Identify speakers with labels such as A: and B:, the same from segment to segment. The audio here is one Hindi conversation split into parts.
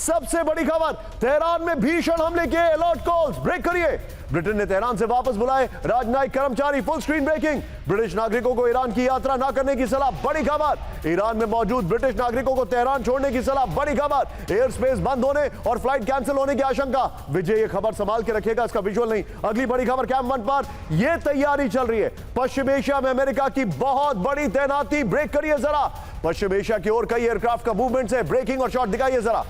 A: सबसे बड़ी खबर, तेहरान में भीषण हमले के अलर्ट कॉल्स। ब्रेक करिए। ब्रिटेन ने तेहरान से वापस बुलाए राजनयिक कर्मचारी। Full screen breaking. ब्रिटिश नागरिकों को ईरान की यात्रा न करने की सलाह। बड़ी खबर, ईरान में मौजूद ब्रिटिश नागरिकों को तेहरान छोड़ने की सलाह। बड़ी खबर, एयर स्पेस बंद होने और फ्लाइट कैंसिल होने की आशंका। विजय ये खबर संभाल के रखेगा, इसका विजुअल नहीं। अगली बड़ी खबर, कैंप 1 पर यह तैयारी चल रही है। पश्चिम एशिया में अमेरिका की बहुत बड़ी तैनाती। ब्रेक करिए जरा। पश्चिम एशिया की ओर कई एयरक्राफ्ट का मूवमेंट है। ब्रेकिंग और शॉट दिखाइए जरा।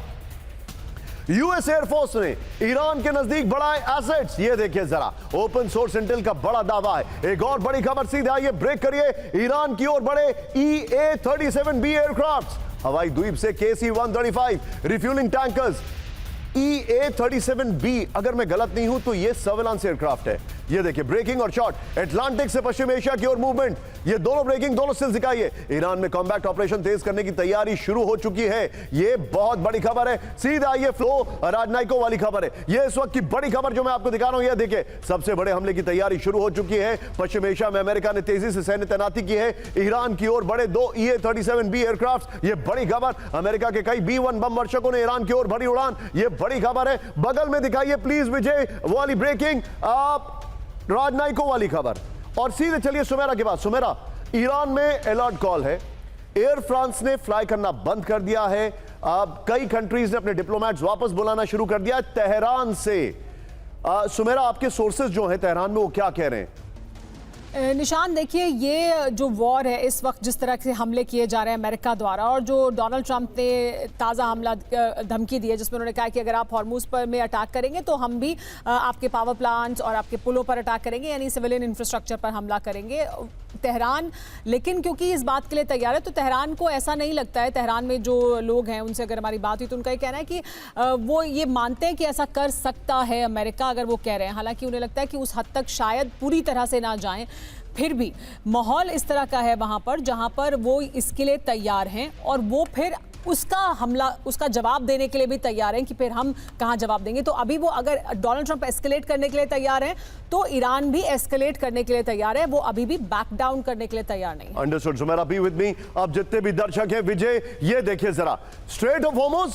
A: यूएस एयरफोर्स ने ईरान के नजदीक बढ़ाए एसेट्स। ये देखिए जरा, ओपन सोर्स इंटेल का बड़ा दावा है। एक और बड़ी खबर सीधे आइए, ब्रेक करिए। ईरान की ओर बढ़े EA-37B एयरक्राफ्ट। हवाई द्वीप से KC-135 रिफ्यूलिंग टैंकर्स। EA-37B, अगर मैं गलत नहीं हूं तो ये सर्विलांस एयरक्राफ्ट है। ये देखिए, ब्रेकिंग और शॉट। अटलांटिक से पश्चिम एशिया की ओर मूवमेंट। ये दोनों ब्रेकिंग, दोनों स्टिल्स दिखाइए। ईरान में कॉम्बैट ऑपरेशन तेज करने की तैयारी शुरू हो चुकी है। ये बहुत बड़ी खबर है। सीधे आइए, फ्लो राजनयिकों वाली खबर है। ये इस वक्त की बड़ी खबर जो मैं आपको दिखा रहा हूं। ये देखिए, सबसे बड़े हमले की तैयारी शुरू हो चुकी है। पश्चिम एशिया में अमेरिका ने तेजी से सैन्य तैनाती की है। ईरान की ओर बड़े 2 EA-37B एयरक्राफ्ट। ये बड़ी खबर, अमेरिका के कई B-1 बम वर्षकों ने ईरान की ओर भरी उड़ान। ये बड़ी खबर है। बगल में दिखाइए प्लीज विजय वाली ब्रेकिंग, आप राजनयिकों वाली खबर। और सीधे चलिए सुमेरा के पास। सुमेरा, ईरान में अलर्ट कॉल है। एयर फ्रांस ने फ्लाई करना बंद कर दिया है। अब कई कंट्रीज ने अपने डिप्लोमेट्स वापस बुलाना शुरू कर दिया है तेहरान से। सुमेरा, आपके सोर्सेज जो हैं तेहरान में, वो क्या कह रहे हैं?
B: निशान, देखिए, ये जो वॉर है इस वक्त जिस तरह से हमले किए जा रहे हैं अमेरिका द्वारा, और जो डोनाल्ड ट्रंप ने ताज़ा हमला धमकी दी है जिसमें उन्होंने कहा कि अगर आप हॉर्मुज पर में अटैक करेंगे तो हम भी आपके पावर प्लांट्स और आपके पुलों पर अटैक करेंगे, यानी सिविलियन इंफ्रास्ट्रक्चर पर हमला करेंगे। तेहरान लेकिन क्योंकि इस बात के लिए तैयार है, तो तेहरान को ऐसा नहीं लगता है। तेहरान में जो लोग हैं उनसे अगर हमारी बात हुई तो उनका ये कहना है कि वो ये मानते हैं कि ऐसा कर सकता है अमेरिका, अगर वो कह रहे हैं। हालांकि उन्हें लगता है कि उस हद तक शायद पूरी तरह से ना जाएं, फिर भी माहौल इस तरह का है वहां पर जहां पर वो इसके लिए तैयार हैं, और वो फिर उसका हमला, उसका जवाब देने के लिए भी तैयार हैं कि फिर हम कहां जवाब देंगे। तो अभी वो, अगर डोनाल्ड ट्रंप एस्केलेट करने के लिए तैयार हैं तो ईरान भी एस्केलेट करने के लिए तैयार है। वो अभी भी बैक डाउन करने के लिए तैयार नहीं।
A: Understood Sumera, be with me. अब जितने भी दर्शक हैं, विजय ये देखिए जरा, स्ट्रेट ऑफ हॉर्मुज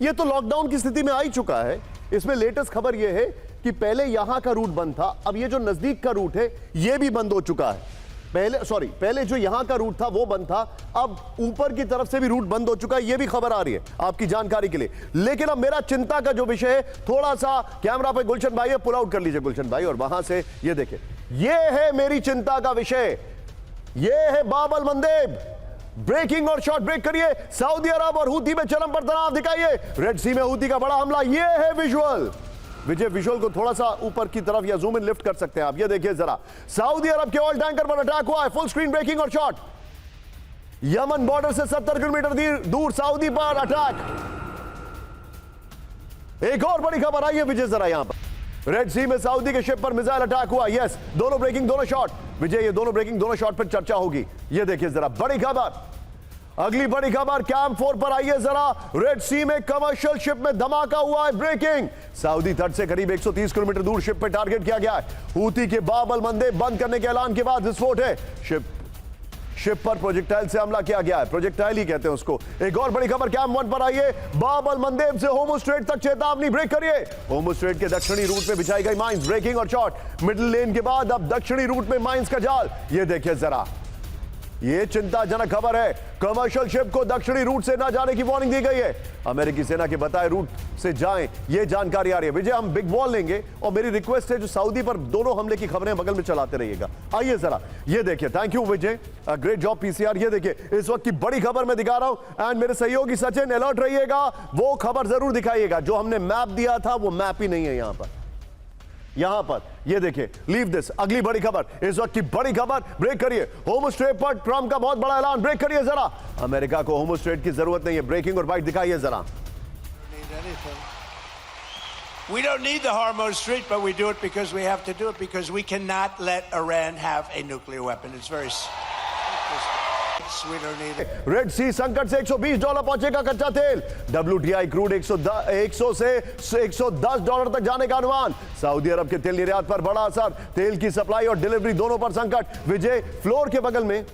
A: ये तो लॉकडाउन की स्थिति में आ ही चुका है। इसमें लेटेस्ट खबर ये है कि पहले यहां का रूट बंद था, अब ये जो नजदीक का रूट है ये भी बंद हो चुका है। पहले जो यहां का रूट था वो बंद था, अब ऊपर की तरफ से भी रूट बंद हो चुका है। ये भी खबर आ रही है आपकी जानकारी के लिए। लेकिन अब मेरा चिंता का जो विषय है, थोड़ा सा कैमरा पे गुलशन भाई है, पुल आउट कर लीजिए गुलशन भाई, और वहां से ये देखिए, ये है मेरी चिंता का विषय। ये है बाब अल मंदेब। ब्रेकिंग और शॉट, ब्रेक करिए। सऊदी अरब और हूती में चरम पर तनाव दिखाइए। रेड सी में हूती का बड़ा हमला। ये है विजुअल। विजय, विजुअल को थोड़ा सा ऊपर की तरफ या जूम इन लिफ्ट कर सकते हैं आप। ये देखिए जरा, सऊदी अरब के ऑयल टैंकर पर अटैक हुआ है। फुल स्क्रीन ब्रेकिंग और शॉट। यमन बॉर्डर से 70 किलोमीटर दूर सऊदी पर अटैक। एक और बड़ी खबर आई है विजय जरा, यहां पर रेड सी में सऊदी के शिप पर मिसाइल अटैक हुआ। यस, दोनों ब्रेकिंग, दोनों शॉट। विजय, ये दोनों ब्रेकिंग, दोनों शॉट पर चर्चा होगी। ये देखिए जरा, बड़ी खबर। अगली बड़ी खबर, कैंप 4 पर आइए जरा। रेड सी में कमर्शियल शिप में धमाका हुआ है। ब्रेकिंग, सऊदी तट से करीब 130 किलोमीटर दूर शिप पर टारगेट किया गया है। हूती के बाब अल मंदेब बंद करने के ऐलान के बाद विस्फोट है। शिप पर प्रोजेक्टाइल से हमला किया गया है। प्रोजेक्टाइल ही कहते हैं उसको। एक और बड़ी खबर, कैंप 1 पर आइए। बाब अल मंदेब से होर्मुज स्ट्रेट तक चेतावनी। ब्रेक करिए। होर्मुज स्ट्रेट के दक्षिणी रूट में बिछाई गई माइंस। ब्रेकिंग और शॉट। मिडिल लेन के बाद अब दक्षिणी रूट में माइंस का जाल। ये देखिए जरा, ये चिंताजनक खबर है। कमर्शियल शिप को दक्षिणी रूट से ना जाने की वार्निंग दी गई है। अमेरिकी सेना के बताए रूट से जाएं, ये जानकारी आ रही है। विजय, हम बिग बॉल लेंगे और मेरी रिक्वेस्ट है जो सऊदी पर दोनों हमले की खबरें बगल में चलाते रहिएगा। आइए जरा, ये देखिए। Thank you Vijay, great job PCR. ये देखिए, इस वक्त की बड़ी खबर मैं दिखा रहा हूं, एंड मेरे सहयोगी सचिन अलर्ट रहिएगा। वो खबर जरूर दिखाइएगा। जो हमने मैप दिया था वो मैप ही नहीं है यहां पर। ये देखिए, लीव दिस। अगली बड़ी खबर, इस वक्त की बड़ी खबर, ब्रेक करिए। होर्मुज स्ट्रेट पर ट्रंप का बहुत बड़ा ऐलान। ब्रेक करिए जरा। अमेरिका को होर्मुज स्ट्रेट की जरूरत नहीं है। ब्रेकिंग और बाइट दिखाइए जरा।
C: We don't need the Hormuz Strait, but we do it because we have to do it because we cannot let Iran have a nuclear weapon. It's very we don't need it.
A: Red Sea संकट से $120 पहुंचेगा कच्चा तेल। WTI क्रूड 100 से $110 तक जाने का अनुमान। सऊदी अरब के तेल निर्यात पर बड़ा असर। तेल की सप्लाई और डिलीवरी दोनों पर संकट। विजय, फ्लोर के बगल में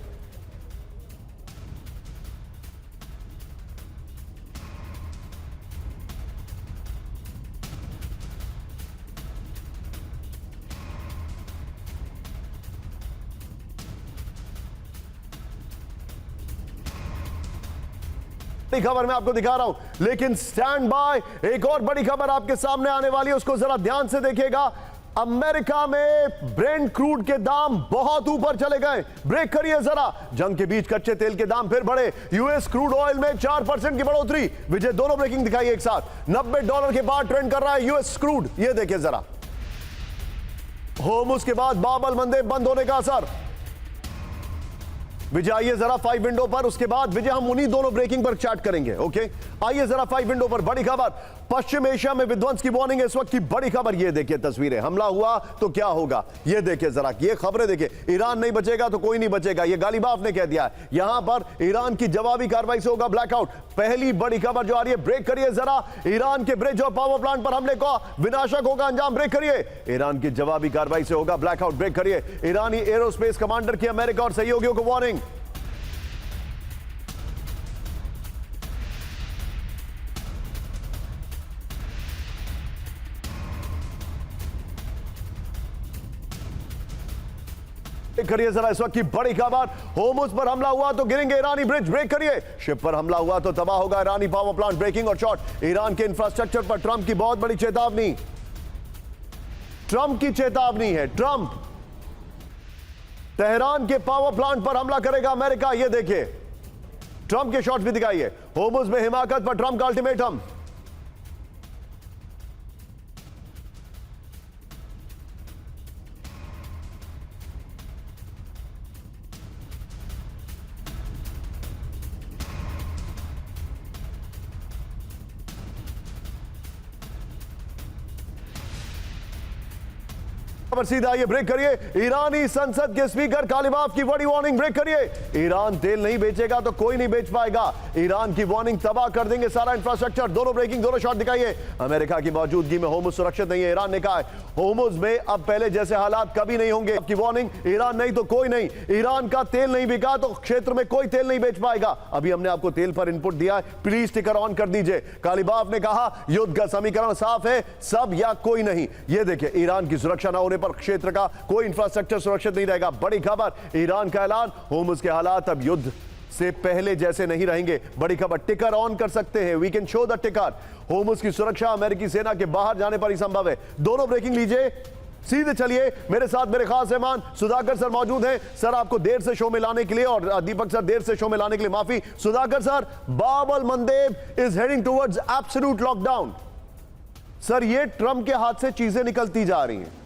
A: बड़ी खबर मैं आपको दिखा रहा हूं, लेकिन स्टैंड बाय, एक और बड़ी खबर आपके सामने आने वाली है, उसको जरा ध्यान से देखिएगा। अमेरिका में ब्रेंट क्रूड के दाम बहुत ऊपर चले गए। ब्रेक करिए जरा, जंग के बीच कच्चे तेल के दाम फिर बढ़े। यूएस क्रूड ऑयल में 4% की बढ़ोतरी। विजय, दोनों ब्रेकिंग दिखाई एक साथ। $90 के बाद ट्रेंड कर रहा है यूएस क्रूड, ये देखिए जरा। होर्मुज के बाद बाब अल मंदेब बंद होने का असर। विजय आइए जरा 5 विंडो पर, उसके बाद विजय हम उन्हीं दोनों ब्रेकिंग पर चैट करेंगे। ओके, आइए जरा 5 विंडो पर। बड़ी खबर, पश्चिम एशिया में विध्वंस की वार्निंग है इस वक्त की बड़ी खबर। ये देखिए तस्वीरें, हमला हुआ तो क्या होगा, ये देखिए जरा, ये खबरें देखिए। ईरान नहीं बचेगा तो कोई नहीं बचेगा, ये गालिबाफ ने कह दिया है। यहां पर ईरान की जवाबी कार्रवाई से होगा ब्लैकआउट। पहली बड़ी खबर जो आ रही है, ब्रेक करिए जरा। ईरान के ब्रिज और पावर प्लांट पर हमले का विनाशक होगा अंजाम, ब्रेक करिए। ईरान की जवाबी कार्रवाई से होगा ब्लैकआउट, ब्रेक करिए। ईरानी एरोस्पेस कमांडर की अमेरिका और सहयोगियों को वार्निंग। करिए जरा इस वक्त की बड़ी खबर, होर्मुज पर हमला हुआ तो गिरेंगे ईरानी ब्रिज, ब्रेक करिए। शिप पर हमला हुआ तो तबाह होगा ईरानी पावर प्लांट, ब्रेकिंग और शॉट। ईरान के इंफ्रास्ट्रक्चर पर ट्रंप की बहुत बड़ी चेतावनी। ट्रंप की चेतावनी है, ट्रंप तेहरान के पावर प्लांट पर हमला करेगा अमेरिका, ये देखिए। ट्रंप के शॉट्स भी दिखाइए। होर्मुज में हिमाकत पर ट्रंप का अल्टीमेटम। खबर सीधा, ये ब्रेक करिए। ईरानी संसद के स्पीकर गालिबाफ की बड़ी वार्निंग, ब्रेक करिए। ईरान तेल नहीं बेचेगा तो कोई नहीं बेच पाएगा। ईरान की वार्निंग, तबाह कर देंगे सारा इंफ्रास्ट्रक्चर। दोनों ब्रेकिंग, दोनों शॉट दिखाइए। अमेरिका की मौजूदगी में होर्मुज सुरक्षित नहीं है, ईरान ने कहा है। होर्मुज में अब पहले जैसे हालात कभी नहीं होंगे। आपकी वार्निंग, ईरान नहीं तो कोई नहीं। ईरान का तेल नहीं बिका तो क्षेत्र में कोई तेल नहीं बेच पाएगा। अभी हमने आपको तेल पर इनपुट दिया है, प्लीज टिकर ऑन कर दीजिए। गालिबाफ ने कहा युद्ध का समीकरण साफ है, सब या कोई नहीं। ये देखिए, ईरान की सुरक्षा न होने पर क्षेत्र का कोई इंफ्रास्ट्रक्चर सुरक्षित नहीं रहेगा। बड़ी खबर, ईरान का ऐलान, होर्मुज के हालात अब युद्ध से पहले जैसे नहीं रहेंगे। बड़ी खबर, टिकर ऑन कर सकते हैं, वी कैन शो द टिकर। होर्मुज की सुरक्षा अमेरिकी सेना के बाहर जाने पर ही संभव है। दोनों ब्रेकिंग लीजिए, सीधे चलिए। मेरे साथ मेरे खास मेहमान सुधाकर सर मौजूद हैं। सर, आपको देर से शो में लाने के लिए, और दीपक सर देर से शो में लाने के लिए माफी। Sudhakar sir, Bab al Mandeb is heading towards absolute lockdown. Sir, ये ट्रंप के हाथ से चीजें निकलती जा रही हैं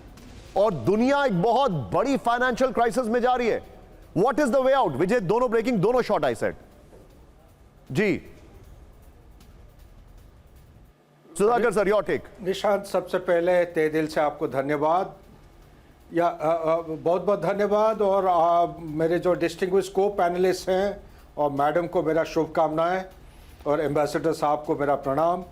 A: और दुनिया एक बहुत बड़ी फाइनेंशियल क्राइसिस में जा रही है। What is the way out? Vijay, दोनों ब्रेकिंग, दोनों shot I said ji. Sudhakar sir, your take.
D: Nishant, सबसे पहले तहे दिल से आपको धन्यवाद, या बहुत बहुत धन्यवाद। और मेरे जो डिस्टिंग्विश को पैनलिस्ट हैं और मैडम को मेरा शुभकामनाएं, और एम्बेसडर साहब को मेरा प्रणाम।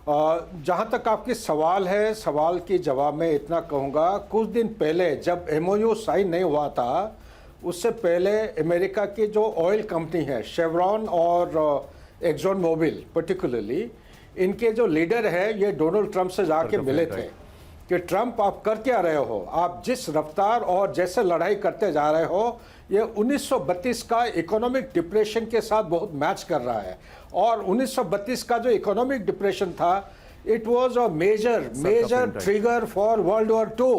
D: जहाँ तक आपकी सवाल है, सवाल की जवाब में इतना कहूँगा, कुछ दिन पहले जब MOU साइन नहीं हुआ था, उससे पहले अमेरिका की जो ऑयल कंपनी है शेवरॉन और एक्सॉन मोबिल पर्टिकुलरली, इनके जो लीडर है ये डोनाल्ड ट्रंप से जाके मिले थे कि ट्रंप, आप कर क्या रहे हो? आप जिस रफ्तार और जैसे लड़ाई करते जा रहे हो, ये 1932 का इकोनॉमिक डिप्रेशन के साथ बहुत मैच कर रहा है। और 1932 का जो इकोनॉमिक डिप्रेशन था, it was a major trigger for world war 2।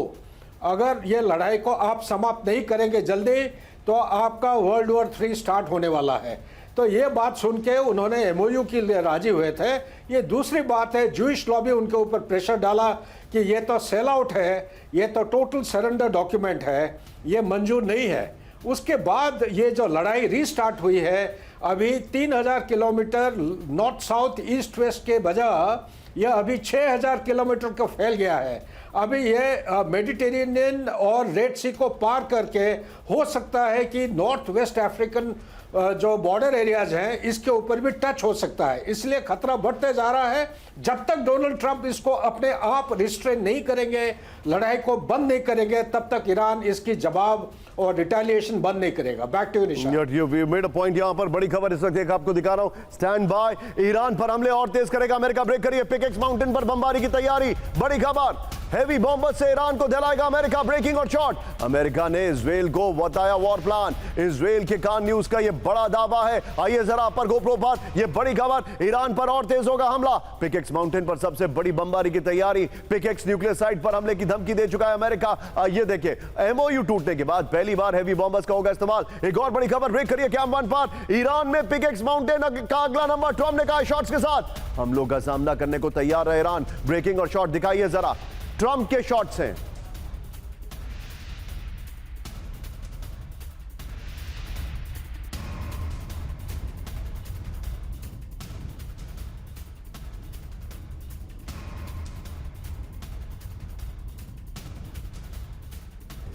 D: अगर ये लड़ाई को आप समाप्त नहीं करेंगे जल्दी, तो आपका वर्ल्ड वॉर 3 स्टार्ट होने वाला है। तो ये बात सुन के उन्होंने MOU के लिए राजी हुए थे। ये दूसरी बात है, जूइश लॉबी उनके ऊपर प्रेशर डाला कि ये तो सेल आउट है, ये तो टोटल सरेंडर डॉक्यूमेंट है, ये मंजूर नहीं है। उसके बाद ये जो लड़ाई रीस्टार्ट हुई है, अभी 3000 kilometre north south east west के बजाय यह अभी 6000 किलोमीटर को फैल गया है। अभी ये मेडिटेरेनियन और रेड सी को पार करके हो सकता है कि नॉर्थ वेस्ट अफ्रीकन जो बॉर्डर एरियाज हैं, इसके ऊपर भी टच हो सकता है। इसलिए खतरा बढ़ते जा रहा है। जब तक डोनाल्ड ट्रंप इसको अपने आप रिस्ट्रेन नहीं करेंगे, लड़ाई को बंद नहीं करेंगे, तब तक ईरान इसकी जवाब और रिटेलिएशन बंद नहीं करेगा। Back to Nishant.
A: You made a point. यहां पर बड़ी खबर इस वक्त एक आपको दिखा रहा हूं, स्टैंड बाय। ईरान पर हमले और तेज करेगा अमेरिका, ब्रेक करिए। पिकेक्स माउंटेन पर बमबारी की तैयारी, बड़ी खबर। हेवी बॉम्बर से ईरान को दिलाएगा अमेरिका ब्रेकिंग और शॉट। अमेरिका ने इजराइल को बताया वॉर प्लान। इजराइल के कान न्यूज का यह बड़ा दावा है। आइए जरा पर गोप्रो पर यह बड़ी खबर, ईरान पर और तेज होगा हमला। पिकेक्स माउंटेन पर सबसे बड़ी बमबारी की तैयारी। पिकेक्स न्यूक्लियर साइट पर हमले की धमकी दे चुका है अमेरिका। ये देखिए, एमओयू टूटने के बाद पहली बार हेवी बॉम्बर्स का होगा इस्तेमाल। एक और बड़ी खबर ब्रेक करिए कैम वन पर। ईरान में पिकेक्स माउंटेन का अगला नंबर। ट्रंप ने कहा शॉट्स के साथ हमलों का सामना करने को तैयार है ईरान। ब्रेकिंग और शॉट दिखाइए जरा, ट्रंप के शॉट्स हैं।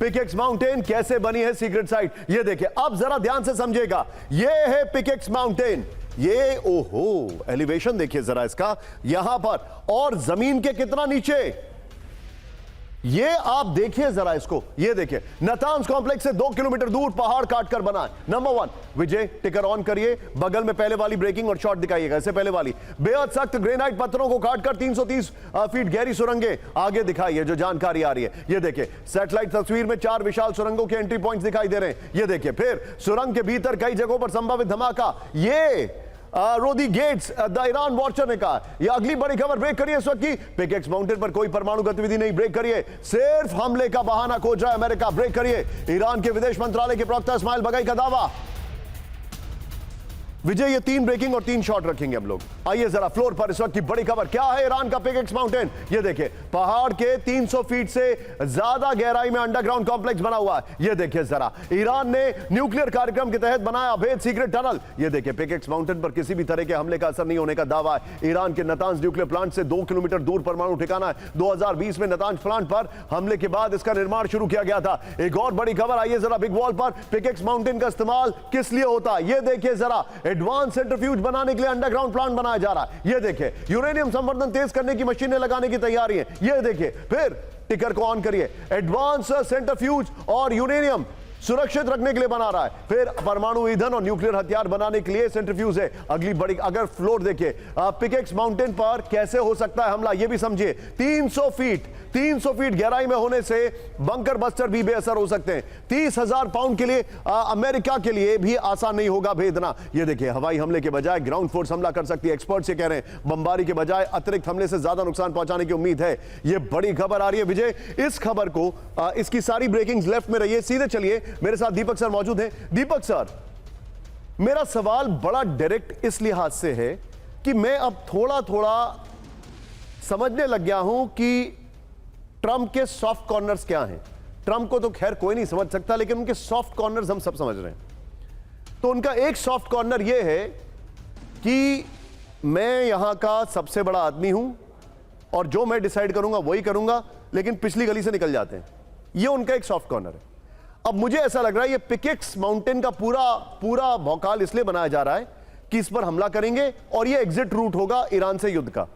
A: पिकेक्स माउंटेन कैसे बनी है सीक्रेट साइट, ये देखिए। अब जरा ध्यान से समझिएगा, ये है पिकेक्स माउंटेन। ये ओहो, एलिवेशन देखिए जरा इसका यहां पर, और जमीन के कितना नीचे, ये आप देखिए जरा इसको। ये देखिए, नतान्स कॉम्प्लेक्स से 2 किलोमीटर दूर पहाड़ काटकर बना है। नंबर 1 विजय, टिकर ऑन करिए। बगल में पहले वाली ब्रेकिंग और शॉट दिखाइएगा। इससे पहले वाली बेहद सख्त ग्रेनाइट पत्थरों को काटकर 330 फीट गहरी सुरंगें आगे दिखाइए जो जानकारी आ रही है। ये देखिए, सैटेलाइट तस्वीर में 4 विशाल सुरंगों के एंट्री पॉइंट्स दिखाई दे रहे हैं। ये देखिए, फिर सुरंग के भीतर कई जगहों पर संभावित धमाका। ये रोदी गेट्स, द ईरान वॉचर ने कहा। यह अगली बड़ी खबर ब्रेक करिए इस वक्त की। पिकेक्स माउंटेन पर कोई परमाणु गतिविधि नहीं, ब्रेक करिए। सिर्फ हमले का बहाना खोज रहा है अमेरिका, ब्रेक करिए। ईरान के विदेश मंत्रालय के प्रवक्ता इस्माइल बगाई का दावा। विजय, ये 3 ब्रेकिंग और 3 शॉट रखेंगे हम लोग। आइए जरा फ्लोर पर इस वक्त की बड़ी खबर क्या है। ईरान का पिकेक्स माउंटेन, ये देखिए, पहाड़ के 300 फीट से ज्यादा गहराई में अंडरग्राउंड कॉम्प्लेक्स बना हुआ है। ये देखिए जरा, ईरान ने न्यूक्लियर कार्यक्रम के तहत बनाया अवैध सीक्रेट टनल। ये देखिए, पिकेक्स माउंटेन पर किसी भी तरह के हमले का असर नहीं होने का दावा है। ईरान के नतान्स न्यूक्लियर प्लांट से 2 किलोमीटर दूर परमाणु ठिकाना है। 2020 में नतान्स प्लांट पर हमले के बाद इसका निर्माण शुरू किया गया था। एक और बड़ी खबर, आइए जरा बिग वॉल पर। पिकेक्स माउंटेन का इस्तेमाल किस लिए होता है, ये देखिए जरा। एडवांस सेंट्रीफ्यूज बनाने के लिए अंडरग्राउंड प्लांट बनाया जा रहा है। ये देखिए, यूरेनियम संवर्धन तेज करने की मशीनें लगाने की तैयारी है। ये देखिए, फिर टिकर को ऑन करिए। एडवांस सेंट्रीफ्यूज और यूरेनियम सुरक्षित रखने के लिए बना रहा है। फिर परमाणु ईंधन और न्यूक्लियर हथियार बनाने के लिए सेंट्रीफ्यूज है। अगली बड़ी, अगर फ्लोर देखिए, पिकेक्स माउंटेन पर कैसे हो सकता है हमला, यह भी समझिए। 300 फीट गहराई में होने से बंकर बस्टर भी बेअसर हो सकते हैं। 30,000 पाउंड के लिए अमेरिका के लिए भी आसान नहीं होगा भेदना। यह देखिए, हवाई हमले के बजाय ग्राउंड फोर्स हमला कर सकती है। एक्सपर्ट्स ये कह रहे हैं, बमबारी के बजाय अतिरिक्त हमले से ज्यादा नुकसान पहुंचाने की उम्मीद है। यह बड़ी खबर आ रही है विजय। इस खबर को, इसकी सारी ब्रेकिंग्स लेफ्ट में रहिए, सीधे चलिए। मेरे साथ दीपक सर मौजूद हैं। दीपक सर, मेरा सवाल बड़ा डायरेक्ट इस लिहाज से है कि मैं अब थोड़ा थोड़ा समझने लग गया हूं कि ट्रंप के सॉफ्ट कॉर्नर्स क्या हैं। ट्रंप को तो खैर कोई नहीं समझ सकता, लेकिन उनके सॉफ्ट कॉर्नर्स हम सब समझ रहे हैं। तो उनका एक सॉफ्ट कॉर्नर यह है कि मैं यहां का सबसे बड़ा आदमी हूं और जो मैं डिसाइड करूंगा वही करूंगा, लेकिन पिछली गली से निकल जाते हैं। यह उनका एक सॉफ्ट कॉर्नर है। अब मुझे ऐसा लग रहा है ये पिकेक्स माउंटेन का पूरा भौकाल इसलिए बनाया जा रहा है कि इस पर हमला करेंगे और ये एग्जिट रूट होगा ईरान से युद्ध का।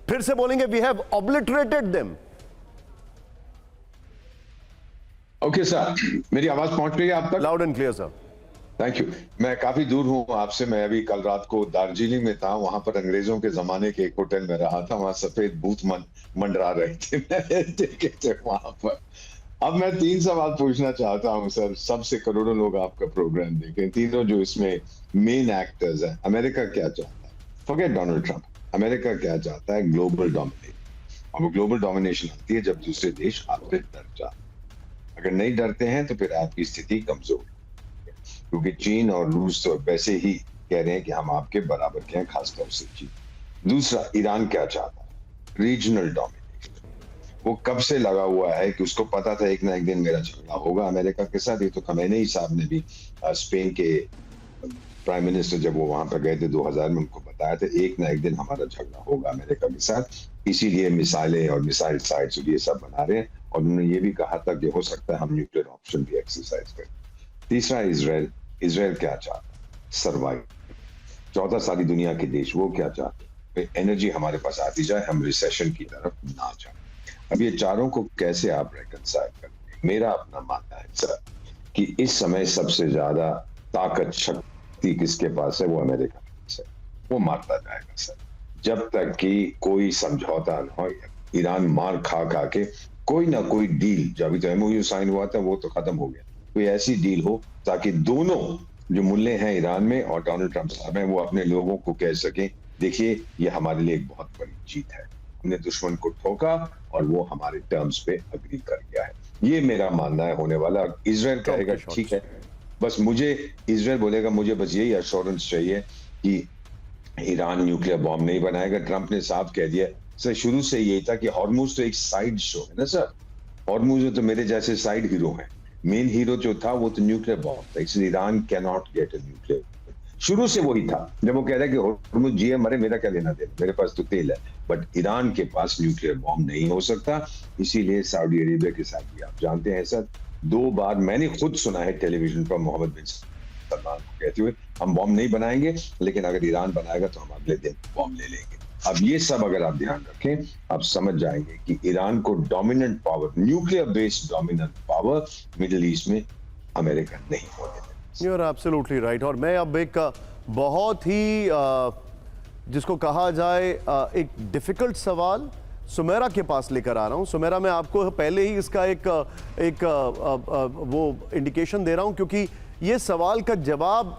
A: फिर से बोलेंगे, we have obliterated them.
E: Okay sir, मेरी आवाज पहुंच रही है आप तक?
A: Loud and clear sir.
E: Thank you. मैं काफी दूर हूं आपसे। मैं अभी कल रात को दार्जिलिंग में था। वहां पर अंग्रेजों के जमाने के एक होटल में रहा था। वहां सफेद भूत मंडरा रहे थे, मैंने देखे थे वहां पर। अब मैं 3 सवाल पूछना चाहता हूं सर। सबसे करोड़ों लोग आपका प्रोग्राम देखें। तीनों जो इसमें मेन एक्टर्स हैं। अमेरिका क्या चाहता है? Forget Donald Trump. अमेरिका क्या चाहता है? Global domination. और वो ग्लोबल डोमिनेशन आती है जब दूसरे देश आपसे डर जाते हैं। अगर नहीं डरते हैं तो फिर आपकी स्थिति कमजोर है, क्योंकि चीन और रूस तो वैसे ही कह रहे हैं कि हम आपके बराबर के हैं, खासतौर से चीन। दूसरा, ईरान क्या चाहता है? Regional domination. वो कब से लगा हुआ है कि उसको पता था एक ना एक दिन मेरा झगड़ा होगा अमेरिका के साथ। ये तो खमेनी साहब ने भी स्पेन के प्राइम मिनिस्टर जब वो वहां पर गए थे 2000 में, उनको बताया था एक ना एक दिन हमारा झगड़ा होगा अमेरिका के साथ। इसीलिए मिसाइलें और मिसाइल साइट्स और ये सब बना रहे हैं। और उन्होंने ये भी कहा था कि हो सकता है हम न्यूक्लियर ऑप्शन भी एक्सरसाइज करें। तीसरा, इजराइल क्या चाहता है? सर्वाइव। चौथा, सारी दुनिया के देश वो क्या चाहते हैं? एनर्जी हमारे पास आती जाए, हम रिसेशन की तरफ ना जाए। अब ये चारों को कैसे आप रेकनसाइल करेंगे? मेरा अपना मानना है सर कि इस समय सबसे ज्यादा ताकत, शक्ति किसके पास है? वो अमेरिका के पास है। वो मारता जाएगा सर, जब तक कि कोई समझौता न हो। ईरान मार खा खा के कोई ना कोई डील, जो अभी तो एमओयू साइन हुआ था वो तो खत्म हो गया, कोई ऐसी डील हो ताकि दोनों जो मुल्ले हैं ईरान में और डोनाल्ड ट्रंप साहब हैं वो अपने लोगों को कह सकें देखिए ये हमारे लिए एक बहुत बड़ी जीत है, हमने दुश्मन को ठोका और वो हमारे टर्म्स पे अग्री कर गया है। ये मेरा मानना है होने वाला। इजराइल कहेगा ठीक है, बस मुझे इजराइल बोलेगा मुझे बस यही एश्योरेंस चाहिए कि ईरान न्यूक्लियर बॉम्ब नहीं बनाएगा। ट्रंप ने साफ कह दिया, सर शुरू से यही था कि हॉर्मुज तो एक साइड शो है ना सर, हॉर्मुज तो मेरे जैसे साइड हीरो हैं, मेन हीरो जो था वो तो न्यूक्लियर बॉम्ब था, इसलिए Iran can not get a nuclear. शुरू से वही था, जब वो कह रहा है कि हॉर्मुज जिए मरे मेरा क्या लेना देना, मेरे पास तो तेल है, बट ईरान के पास न्यूक्लियर बॉम्ब नहीं हो सकता। इसीलिए सऊदी अरेबिया के साथ भी आप जानते हैं सर, 2 बार मैंने खुद सुना है टेलीविजन पर मोहम्मद बिन सलमान को कहते हुए हम बॉम्ब नहीं बनाएंगे, लेकिन अगर ईरान बनाएगा तो हम अगले दिन बॉम्ब ले लेंगे। अब ये सब अगर आप ध्यान रखें, आप समझ जाएंगे कि ईरान को dominant power, nuclear based dominant power Middle East में अमेरिका नहीं होने देगा।
A: You are absolutely right. और मैं अब एक बहुत ही जिसको कहा जाए एक डिफिकल्ट सवाल सुमेरा के पास लेकर आ रहा हूं। सुमेरा, मैं आपको पहले ही इसका एक वो इंडिकेशन दे रहा हूं, क्योंकि ये सवाल का जवाब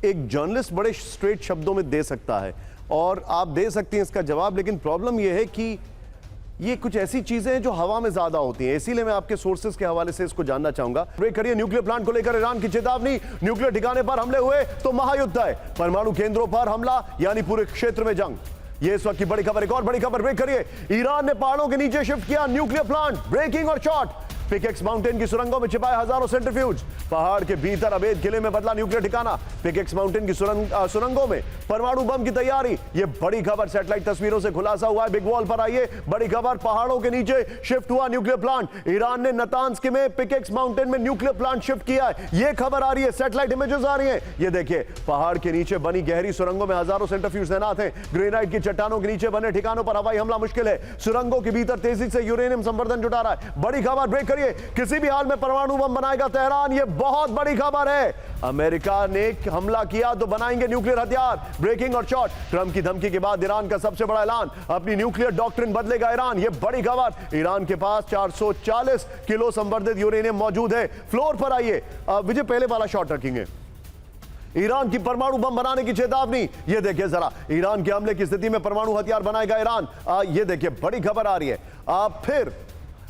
A: एक जर्नलिस्ट बड़े स्ट्रेट शब्दों में दे सकता है और आप दे सकती हैं इसका जवाब, लेकिन प्रॉब्लम यह है कि ये कुछ ऐसी चीजें हैं जो हवा में ज्यादा होती हैं, इसीलिए मैं आपके सोर्सेज के हवाले से इसको जानना चाहूंगा। ब्रेक करिए। न्यूक्लियर प्लांट को लेकर ईरान की चेतावनी, न्यूक्लियर ठिकाने पर हमले हुए तो महायुद्ध है, परमाणु केंद्रों पर हमला यानी पूरे क्षेत्र में जंग। ये इस वक्त की बड़ी खबर। एक और बड़ी खबर, ब्रेक करिए। ईरान ने पहाड़ों के नीचे शिफ्ट किया न्यूक्लियर प्लांट, ब्रेकिंग और शॉट। पिकेक्स माउंटेन की सुरंगों में छिपाए हजारों सेंट्रीफ्यूज, पहाड़ के भीतर अवैध किले में बदला न्यूक्लियर ठिकाना। पिकेक्स माउंटेन की सुरंगों में परमाणु बम की तैयारी, ये बड़ी खबर सैटेलाइट तस्वीरों से खुलासा हुआ है। बिग वॉल पर आइए, बड़ी खबर, पहाड़ों के नीचे शिफ्ट हुआ न्यूक्लियर प्लांट। ईरान ने नतांज में पिकेक्स माउंटेन में न्यूक्लियर प्लांट शिफ्ट किया है, ये खबर आ रही है, सैटेलाइट इमेजेस आ रही हैं। ये देखिए, पहाड़ के नीचे बनी गहरी सुरंगों में हजारों सेंट्रीफ्यूज तैनात हैं। ग्रेनाइट की चट्टानों के नीचे बने ठिकानों पर हवाई हमला मुश्किल है। सुरंगों के भीतर तेजी से यूरेनियम संवर्धन जुटा रहा है। बड़ी खबर, ब्रेक करिए। किसी भी हाल में परमाणु बम बनाएगा तेहरान, यह बहुत बड़ी खबर है। अमेरिका ने हमला किया तो बनाएंगे न्यूक्लियर हथियार, ब्रेकिंग और शॉट। ट्रंप की धमकी के बाद ईरान का सबसे बड़ा ऐलान, अपनी न्यूक्लियर डॉक्ट्रिन बदलेगा ईरान, यह बड़ी खबर। ईरान के पास 440 किलो संवर्धित यूरेनियम मौजूद है। फ्लोर पर आइए, विजय पहले वाला शॉट रखेंगे। ईरान की परमाणु बम बनाने की चेतावनी, ये देखिए जरा, ईरान के हमले की स्थिति में परमाणु हथियार बनाएगा ईरान। ये देखिए, बड़ी खबर आ रही है। फिर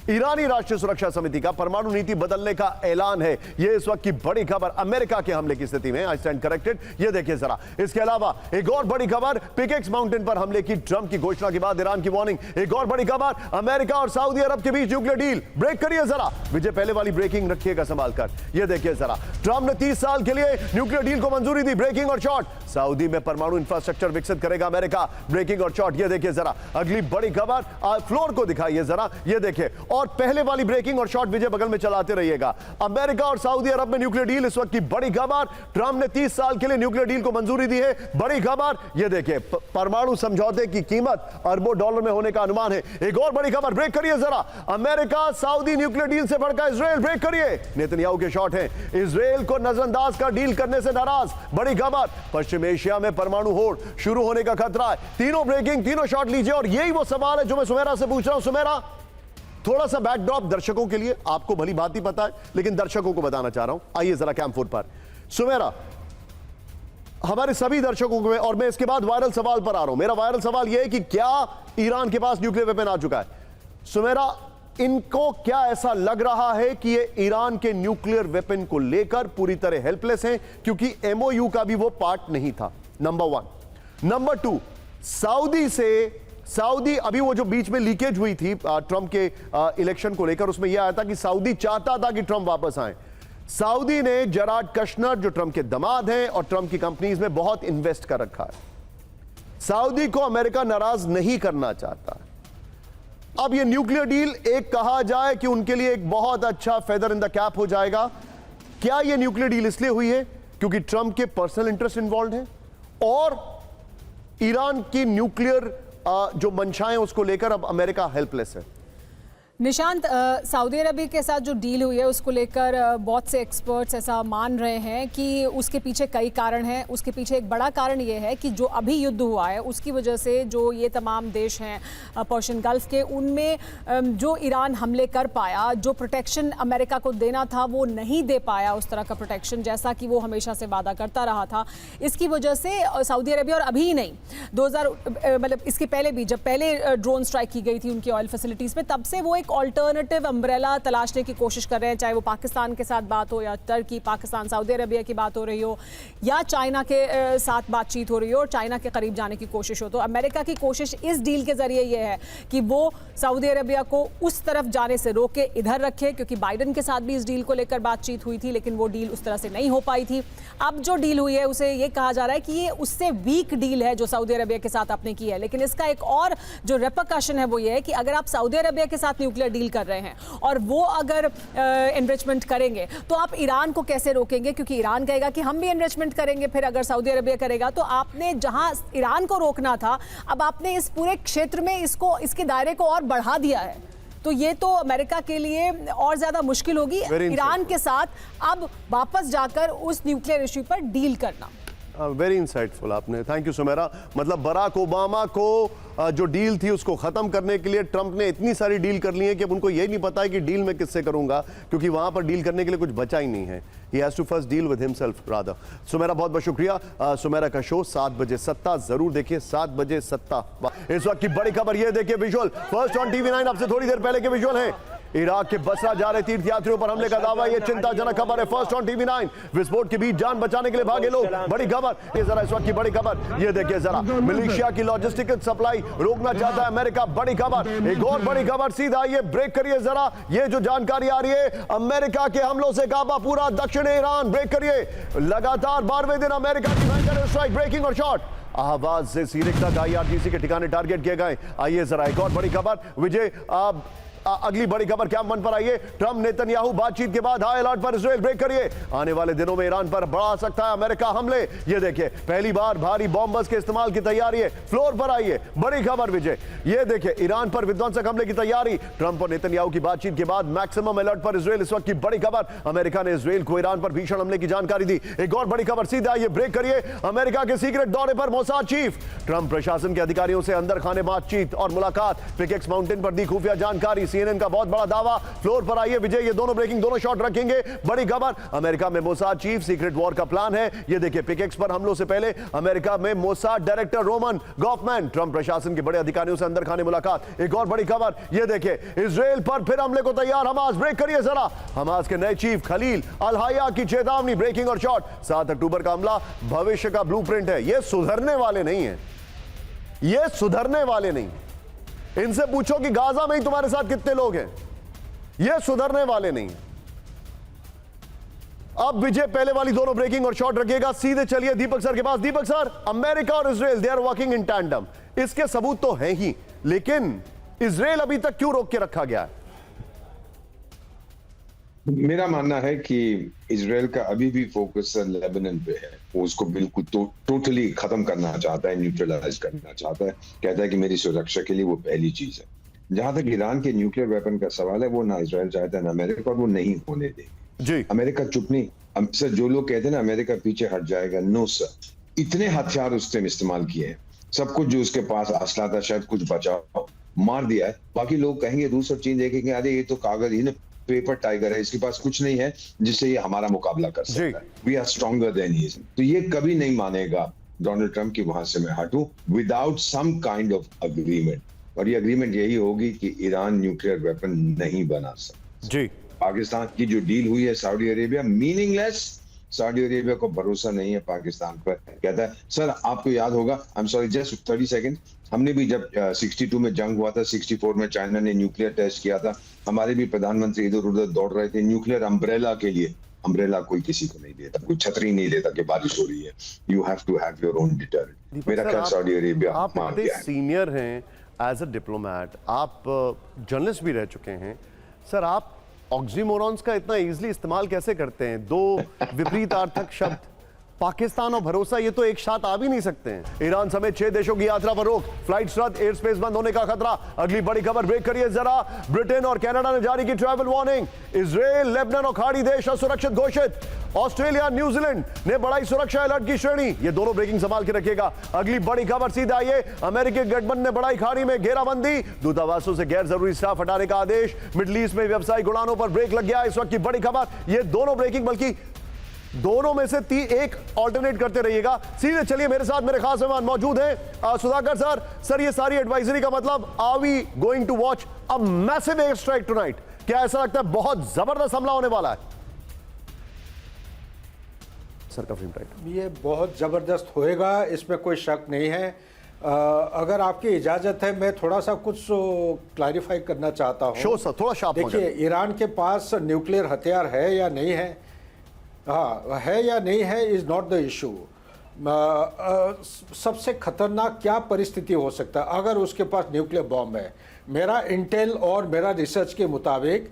A: ईरानी राष्ट्रीय सुरक्षा समिति का परमाणु नीति बदलने का ऐलान है, यह इस वक्त की बड़ी खबर। अमेरिका के हमले की स्थिति में, आई स्टैंड करेक्टेड। यह देखिए जरा, इसके अलावा एक और बड़ी खबर, पिकेक्स माउंटेन पर हमले की ट्रंप की घोषणा के बाद ईरान की वार्निंग। एक और बड़ी खबर, अमेरिका और सऊदी अरब के बीच न्यूक्लियर डील। ब्रेक करिए जरा, विजय पहले वाली ब्रेकिंग रखिएगा संभाल कर। यह देखिए जरा, ट्रंप ने 30 साल के लिए न्यूक्लियर डील को मंजूरी दी, ब्रेकिंग और शॉट। सऊदी में परमाणु इंफ्रास्ट्रक्चर विकसित करेगा अमेरिका, ब्रेकिंग और शॉट। यह देखिए जरा, अगली बड़ी खबर, फ्लोर को दिखाइए जरा, यह देखिए। और पहले वाली ब्रेकिंग और शॉट विजय बगल में चलाते रहिएगा। अमेरिका और सऊदी अरब में न्यूक्लियर डील, इस वक्त की बड़ी खबर। ट्रंप ने 30 साल के लिए न्यूक्लियर डील को मंजूरी दी है, बड़ी खबर। यह देखिए, परमाणु समझौते की कीमत अरबों डॉलर में होने का अनुमान है। एक और बड़ी खबर, ब्रेक करिए जरा, अमेरिका सऊदी न्यूक्लियर डील से भड़का इजराइल, ब्रेक करिए। नेतन्याहू के शॉट हैं, इजराइल को नजरअंदाज कर डील करने से नाराज, बड़ी खबर। पश्चिम एशिया में परमाणु होड़ शुरू होने का खतरा है। तीनों ब्रेकिंग, तीनों शॉट लीजिए। और यही वो सवाल है जो मैं सुमेरा से पूछ रहा हूं। सुमेरा, थोड़ा सा बैकड्रॉप दर्शकों के लिए, आपको भली बात ही पता है, लेकिन दर्शकों को बताना चाह रहा हूं। आइए जरा कैंप फूड पर। सुमेरा, हमारे सभी दर्शकों को, और मैं इसके बाद वायरल सवाल पर आ रहा हूं। मेरा वायरल सवाल यह है कि क्या ईरान के पास न्यूक्लियर वेपन आ चुका है? सुमेरा, इनको क्या ऐसा लग रहा है कि ये ईरान के न्यूक्लियर वेपन को लेकर पूरी तरह हेल्पलेस हैं, क्योंकि एमओयू का भी वो पार्ट नहीं था? नंबर 1। नंबर 2, सऊदी अभी वो जो बीच में लीकेज हुई थी ट्रंप के इलेक्शन को लेकर, उसमें यह आया था कि सऊदी चाहता था कि ट्रंप वापस आए। सऊदी ने जराड कश्नर, जो ट्रंप के दामाद हैं और ट्रंप की कंपनीज में बहुत इन्वेस्ट कर रखा है। सऊदी को अमेरिका नाराज नहीं करना चाहता। अब ये न्यूक्लियर डील, एक कहा जाए कि उनके लिए एक बहुत अच्छा फेदर इन द कैप हो जाएगा। क्या ये न्यूक्लियर डील इसलिए हुई है क्योंकि ट्रंप के पर्सनल इंटरेस्ट इन्वॉल्व हैं, और ईरान की न्यूक्लियर जो मंशाएं उसको लेकर अब अमेरिका हेल्पलेस है?
B: निशांत, सऊदी अरब के साथ जो डील हुई है उसको लेकर बहुत से एक्सपर्ट्स ऐसा मान रहे हैं कि उसके पीछे कई कारण हैं। उसके पीछे एक बड़ा कारण ये है कि जो अभी युद्ध हुआ है उसकी वजह से जो ये तमाम देश हैं पर्शियन गल्फ के, उनमें जो ईरान हमले कर पाया, जो प्रोटेक्शन अमेरिका को देना था वो नहीं दे पाया, उस तरह का प्रोटेक्शन जैसा कि वो हमेशा से वादा करता रहा था। इसकी वजह से सऊदी अरबिया, और अभी ही नहीं, 2000 मतलब इसके पहले भी, जब पहले ड्रोन स्ट्राइक की गई थी उनकी ऑयल फैसिलिटीज़ में, तब से वो एक ऑल्टरनेटिव अम्ब्रेला तलाशने की कोशिश कर रहे हैं। चाहे वो पाकिस्तान के साथ बात हो या टर्की, पाकिस्तान सऊदी अरबिया की बात हो रही हो या चाइना के साथ बातचीत हो रही हो और चाइना के करीब जाने की कोशिश हो। तो अमेरिका की कोशिश इस डील के जरिए ये है कि वो सऊदी अरबिया को उस तरफ जाने से रोके, इधर रखे, क्योंकि बाइडन के साथ भी इस डील को लेकर बातचीत हुई थी लेकिन वो डील उस तरह से नहीं हो पाई थी। अब जो डील हुई है उसे ये कहा जा रहा है कि ये उससे वीक डील है जो सऊदी अरबिया के साथ आपने की है। लेकिन इसका एक और जो रेपरकशन है वो ये है कि अगर आप सऊदी अरबिया के साथ न्यूक्लियर डील कर रहे हैं और वो अगर एनरिचमेंट करेंगे तो आप ईरान को कैसे रोकेंगे? क्योंकि ईरान कहेगा कि हम भी एनरिचमेंट करेंगे, फिर अगर सऊदी अरबिया करेगा तो आपने जहां ईरान को रोकना था, अब आपने इस पूरे क्षेत्र में इसके दायरे को और बढ़ा दिया है। तो ये तो अमेरिका के लिए और ज्यादा मुश्किल होगी ईरान के साथ अब वापस जाकर उस न्यूक्लियर इश्यू पर डील करना।
A: वेरी इंसाइटफुल आपने, थैंक यू सुमेरा। मतलब बराक ओबामा को जो डील थी उसको खत्म करने के लिए ट्रंप ने इतनी सारी डील कर ली है कि अब उनको यही नहीं पता है कि डील में किससे करूंगा, क्योंकि वहां पर डील करने के लिए कुछ बचा ही नहीं है। He has to first deal with himself rather. Sumera, बहुत बहुत शुक्रिया। सुमेरा का शो 7 बजे सत्ता जरूर देखिए, 7 बजे सत्ता। इस वक्त की बड़ी खबर ये देखिए, विजुअल फर्स्ट ऑन टीवी 9, अब से थोड़ी देर पहले के विजुअल है। इराक के बसरा जा रहे तीर्थयात्रियों पर हमले का दावा, यह चिंताजनक खबर है। फर्स्ट ऑन टीवी 9, विस्फोट के बीच जान बचाने के लिए भागे लोग, बड़ी खबर। ये जरा इस वक्त की बड़ी खबर ये देखिए जरा, मिलिशिया की लॉजिस्टिकल सप्लाई रोकना चाहता है अमेरिका, बड़ी खबर। एक और बड़ी खबर, सीधा ये ब्रेक करिए जरा, ये जो जानकारी आ रही है, अमेरिका के हमलों से काबा पूरा दक्षिण ईरान, ब्रेक करिए। लगातार 12वें दिन अमेरिका की भयंकर स्ट्राइक, ब्रेकिंग और शॉट, आवाज से सीरिक तक IRGC के ठिकाने टारगेट किए गए। आइए जरा एक और बड़ी खबर, विजय अगली बड़ी खबर क्या मन पर आई है? ट्रंप नेतन्याहू बातचीत के बाद हाई अलर्ट पर इजराइल, ब्रेक करिए। आने वाले दिनों में ईरान पर बढ़ा सकता है अमेरिका हमले, ये देखिए पहली बार भारी बॉम्बर्स के इस्तेमाल की तैयारी है, फ्लोर पर आइए, बड़ी खबर विजय। ये देखिए ईरान पर विध्वंसक हमले की तैयारी, ट्रंप और नेतन्याहू की बातचीत के बाद मैक्सिमम अलर्ट पर इजराइल, इस वक्त की बड़ी खबर। अमेरिका ने इजराइल को ईरान पर भीषण हमले की जानकारी दी। एक और बड़ी खबर, सीधा ये ब्रेक करिए, अमेरिका के सीक्रेट दौरे पर मोसाद चीफ, ट्रंप प्रशासन के अधिकारियों से अंदर खाने बातचीत और मुलाकात, पिकेक्स माउंटेन पर दी खुफिया जानकारी, CNN का बहुत बड़ा दावा, फ्लोर पर आइए विजय, ये दोनों ब्रेकिंग, दोनों शॉट रखेंगे, बड़ी खबर। अमेरिका में मोसाद चीफ सीक्रेट वॉर का प्लान है, ये देखिए पिकेक्स पर हमलों से पहले अमेरिका में Mossad director Roman Goffman, Trump प्रशासन के बड़े अधिकारियों से अंदर खाने मुलाकात। एक और बड़ी खबर, ये देखिए इजराइल पर फिर हमले को तैयार हमास, ब्रेक करिए जरा, हमास के नए चीफ खलील अल हया की चेतावनी, ब्रेकिंग और शॉट। 7 अक्टूबर का हमला भविष्य का ब्लूप्रिंट है, ये सुधरने वाले नहीं है, ये सुधरने वाले नहीं। इनसे पूछो कि गाजा में ही तुम्हारे साथ कितने लोग हैं, ये सुधरने वाले नहीं। अब विजय पहले वाली दोनों ब्रेकिंग और शॉट रखिएगा, सीधे चलिए दीपक सर के पास। दीपक सर, अमेरिका और Israel they are working in tandem, इसके सबूत तो हैं ही, लेकिन इजराइल अभी तक क्यों रोक के रखा गया है?
E: मेरा मानना है कि इजराइल का अभी भी फोकस लेबनान पे है, वो उसको बिल्कुल टोटली खत्म करना चाहता है, न्यूट्रलाइज करना चाहता है, कहता है कि मेरी सुरक्षा के लिए वो पहली चीज है। जहां तक ईरान के न्यूक्लियर वेपन का सवाल है, वो ना इजराइल चाहता है ना अमेरिका, और वो नहीं होने देंगे
A: जी।
E: अमेरिका चुप नहीं। सर, जो लोग कहते हैं ना अमेरिका पीछे हट जाएगा, नो सर, इतने हथियार उसने इस्तेमाल किए हैं, सब कुछ जो उसके पास असला था, शायद कुछ बचा मार दिया है। बाकी लोग कहेंगे, रूस और चीन देखेंगे, अरे ये तो कागज ही पेपर टाइगर है, इसके पास कुछ नहीं है जिससे ये हमारा मुकाबला कर सकता है, we are stronger than he is. तो ये कभी नहीं मानेगा डोनाल्ड ट्रंप की वहां से मैं हटूं without some kind of agreement, और ये अग्रीमेंट यही होगी कि ईरान न्यूक्लियर वेपन नहीं बना सकता जी। पाकिस्तान की जो डील हुई है Saudi Arabia, meaningless, Saudi Arabia को भरोसा नहीं है पाकिस्तान पर, कहता है। सर आपको याद होगा, I am sorry just 30 second, हमने भी जब 62 में जंग हुआ था, 64 में चाइना ने न्यूक्लियर टेस्ट किया था, हमारे भी प्रधानमंत्री इधर उधर दौड़ रहे थे न्यूक्लियर अम्ब्रेला के लिए। अम्ब्रेला कोई किसी को नहीं देता, कोई छतरी नहीं देता कि बारिश हो रही है, you have to have your own deterrent. मेरा ख्याल सऊदी अरेबिया
A: आप सीनियर हैं एज अ डिप्लोमैट, आप जर्नलिस्ट भी रह चुके हैं सर, आप ऑक्सीमोरॉन्स का इतना इजीली इस्तेमाल कैसे करते हैं? दो विपरीतार्थक शब्द पाकिस्तान और भरोसा ये तो एक साथ आ भी नहीं सकते हैं। ईरान समेत 6 देशों की यात्रा पर रोक, फ्लाइट्स रद्द, एयर स्पेस बंद होने का खतरा। अगली बड़ी खबर ब्रेक करिए जरा। ब्रिटेन और कनाडा ने जारी की ट्रैवल वार्निंग। इजराइल, लेबनान और खाड़ी देश असुरक्षित घोषित। ऑस्ट्रेलिया, न्यूजीलैंड ने बढ़ाई सुरक्षा अलर्ट की श्रेणी। ये दोनों ब्रेकिंग संभाल के रखेगा। अगली बड़ी खबर सीधा आइए। अमेरिकी गठबंधन ने बढ़ाई खाड़ी में घेराबंदी, दूतावासों से गैर जरूरी स्टाफ हटाने का आदेश। मिडिल ईस्ट में व्यावसायिक उड़ानों पर ब्रेक लग गया। इस वक्त की बड़ी खबर, ये दोनों ब्रेकिंग, बल्कि दोनों में से एक ऑल्टरनेट करते रहिएगा। सीधे चलिए, मेरे साथ मेरे खास मेहमान मौजूद हैं। सुधाकर सर, ये सारी एडवाइजरी का मतलब, are we going to watch a massive air strike tonight? क्या ऐसा लगता है बहुत जबरदस्त हमला होने वाला है? सर का फ्रेम टाइट।
D: ये बहुत ज़बरदस्त होएगा, इसमें कोई शक नहीं है। अगर आपकी इजाज़त है, मैं थोड़ा सा कुछ क्लैरिफाई करना चाहता हूँ।
A: शो सर, थोड़ा शार्प हो जाए।
D: देखिए, ईरान के पास न्यूक्लियर हथियार है या नहीं है, हाँ है या नहीं है, इज़ नॉट द इशू। सबसे खतरनाक क्या परिस्थिति हो सकता है अगर उसके पास न्यूक्लियर बॉम्ब है? मेरा इंटेल और मेरा रिसर्च के मुताबिक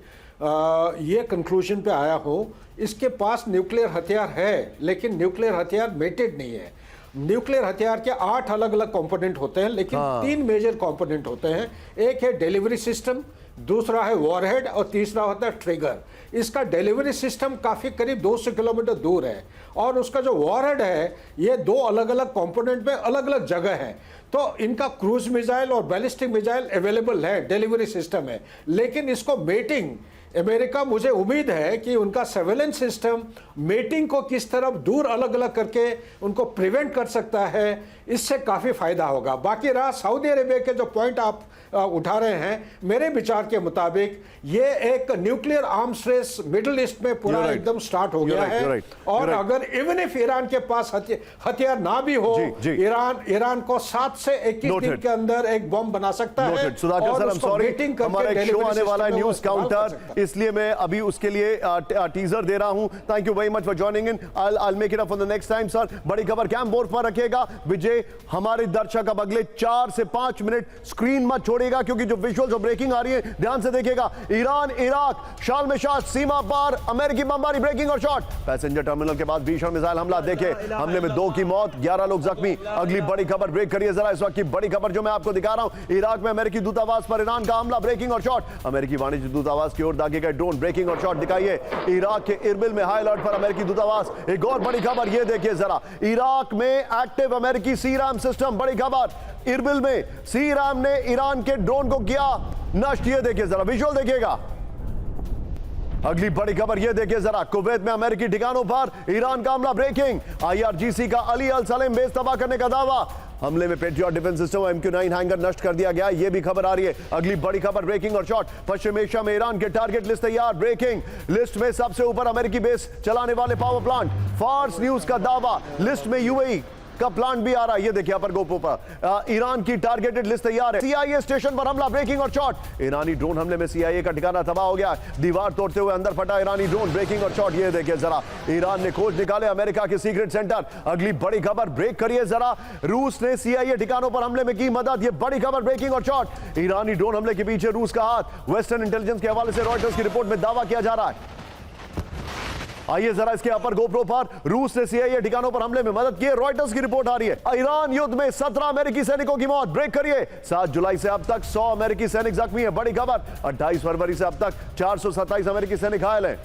D: ये कंक्लूजन पे आया हूँ, इसके पास न्यूक्लियर हथियार है, लेकिन न्यूक्लियर हथियार मेटेड नहीं है। न्यूक्लियर हथियार के 8 अलग अलग कंपोनेंट होते हैं, लेकिन 3 मेजर कंपोनेंट होते हैं। एक है डिलीवरी सिस्टम, दूसरा है वॉरहेड और तीसरा होता है ट्रिगर। इसका डिलीवरी सिस्टम काफ़ी करीब 200 किलोमीटर दूर है, और उसका जो वॉरहेड है, ये 2 अलग अलग कंपोनेंट में अलग अलग जगह है। तो इनका क्रूज मिसाइल और बैलिस्टिक मिसाइल अवेलेबल है, डिलीवरी सिस्टम है, लेकिन इसको मेटिंग, अमेरिका, मुझे उम्मीद है कि उनका सर्वेलेंस सिस्टम मेटिंग को किस तरफ दूर अलग अलग करके उनको प्रिवेंट कर सकता है, इससे काफ़ी फ़ायदा होगा। बाकी रहा सऊदी अरेबिया के जो पॉइंट आप उठा रहे हैं, मेरे विचार के मुताबिक ये एक nuclear arms race Middle East में पूरा एकदम स्टार्ट हो गया है। और अगर इवन इफ ईरान के पास हथियार ना भी हो, ईरान को 7 से 21 दिन के अंदर एक बॉम्ब बना सकता है।
A: सुधाकर सर, हमारा एक शो आने वाला है, न्यूज काउंटर, इसलिए मैं अभी उसके लिए टीजर दे रहा हूं। Thank you very much for joining in. I'll make it up for the next time, sir. बड़ी खबर कैम बोर्ड पर रखेगा विजय। हमारे दर्शक अब अगले 4 से 5 मिनट स्क्रीन मत छोड़ेगा, क्योंकि जो विजुअल्स और ब्रेकिंग आ रही है, ध्यान से देखिएगा। ईरान इराक शाल में शाह सीमा पार, अमेरिकी बमबारी, ब्रेकिंग और शॉट। पैसेंजर टर्मिनल के बाद भीषण मिसाइल हमला, देखे हमले में 2 की मौत, 11 लोग जख्मी। अगली बड़ी खबर ब्रेक करिए जरा। इस वक्त की बड़ी खबर जो मैं आपको दिखा रहा हूं, इराक में अमेरिकी दूतावास पर ईरान का हमला, ब्रेकिंग और शॉट। अमेरिकी वाणिज्य दूतावास की ओर दागे गए ड्रोन, ब्रेकिंग और शॉट दिखाइए। इराक के इरबिल में हाई अलर्ट पर अमेरिकी दूतावास। एक और बड़ी खबर ये देखिए जरा, इराक में एक्टिव अमेरिकी सीराम सिस्टम। बड़ी खबर, इरबिल में सीराम ने ईरान के ड्रोन को किया नष्ट। ये देखिए जरा, विजुअल देखिएगा। अगली बड़ी खबर ये देखिए जरा, कुवैत में अमेरिकी ठिकानों पर ईरान का हमला, ब्रेकिंग। IRGC का अली अल सलेम बेस तबाह करने का दावा। हमले में पेट्रियट डिफेंस सिस्टम और MQ-9 हैंगर नष्ट कर दिया गया, ये भी खबर आ रही है। अगली बड़ी खबर ब्रेकिंग और शॉट, पश्चिम एशिया में ईरान के टारगेट लिस्ट तैयार, ब्रेकिंग। लिस्ट में सबसे ऊपर अमेरिकी बेस चलाने वाले पावर प्लांट, फार्स न्यूज का दावा। लिस्ट में UAE का प्लांट भी आ रहा है, ये देखिए अपर गोपो पर। ईरान की टारगेटेड लिस्ट तैयार है। CIA स्टेशन पर हमला, ब्रेकिंग और शॉट। ईरानी ड्रोन हमले में CIA का ठिकाना तबाह हो गया, दीवार तोड़ते हुए अंदर फटा ईरानी ड्रोन, ब्रेकिंग और शॉट। ये देखिए जरा, ईरान ने खोज निकाले अमेरिका के सीक्रेट सेंटर। अगली बड़ी खबर ब्रेक करिए जरा, रूस ने CIA ठिकानों पर हमले में की मदद। ये बड़ी खबर ब्रेकिंग और शॉट। ईरानी ड्रोन हमले के पीछे रूस का हाथ, वेस्टर्न इंटेलिजेंस के हवाले से रॉयटर्स की रिपोर्ट में दावा किया जा रहा है। आइए जरा इसके अपर गोप्रो पर, रूस ने CIA ठिकानों पर हमले में मदद की, रॉयटर्स की रिपोर्ट आ रही है। ईरान युद्ध में 17 अमेरिकी सैनिकों की मौत, ब्रेक करिए। 7 जुलाई से अब तक 100 अमेरिकी सैनिक जख्मी है। बड़ी खबर, 28 फरवरी से अब तक 427 अमेरिकी सैनिक घायल हैं।